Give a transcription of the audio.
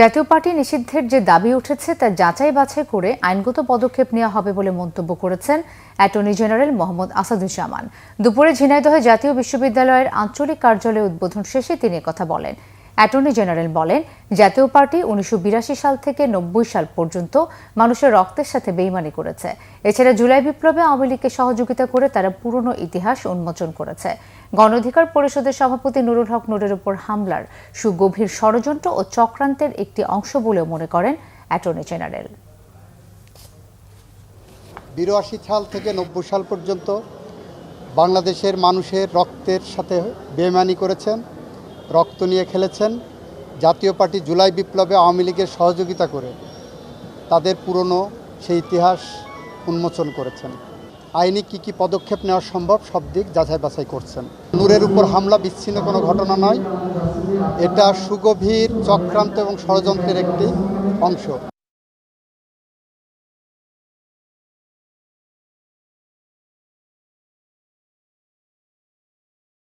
জাতীয় পার্টি নিষিদ্ধের যে দাবি উঠেছে তা যাচাই বাছাই করে আইনগত পদক্ষেপ নেওয়া হবে বলে মন্তব্য করেছেন অ্যাটর্নি জেনারেল মোহাম্মদ আসাদুজ্জামান। দুপুরে ঝিনাইদহে জাতীয় বিশ্ববিদ্যালয়ের আঞ্চলিক কার্যালয় উদ্বোধন শেষে তিনি কথা বলেন। অ্যাটর্নি জেনারেল বলেন, জাতীয় পার্টি 1982 সাল থেকে 90 সাল পর্যন্ত মানুষের রক্তের সাথে বেইমানি করেছে। এছাড়া জুলাই বিপ্লবে আওয়ামী লীগকে সহযোগিতা করে তারা পুরনো ইতিহাস উন্মোচন করেছে। গণ অধিকার পরিষদের সভাপতি নুরুল হক নুরের উপর হামলার সুগভীর ষড়যন্ত্র ও চক্রান্তের একটি অংশ বলেও মনে করেন অ্যাটর্নি জেনারেল। 82 সাল থেকে 90 সাল পর্যন্ত বাংলাদেশের মানুষের রক্তের সাথে বেইমানি করেছেন, রক্ত নিয়ে খেলেছেন। জাতীয় পার্টি জুলাই বিপ্লবে আওয়ামী লীগের সহযোগিতা করে তাদের পুরনো সেই ইতিহাস উন্মোচন করেছেন। আইনি কী পদক্ষেপ নেওয়া সম্ভব সব দিক যাচাই বাছাই করছেন। নূরের উপর হামলা বিচ্ছিন্ন কোনো ঘটনা নয়, এটা সুগভীর চক্রান্ত এবং ষড়যন্ত্রের একটি অংশ।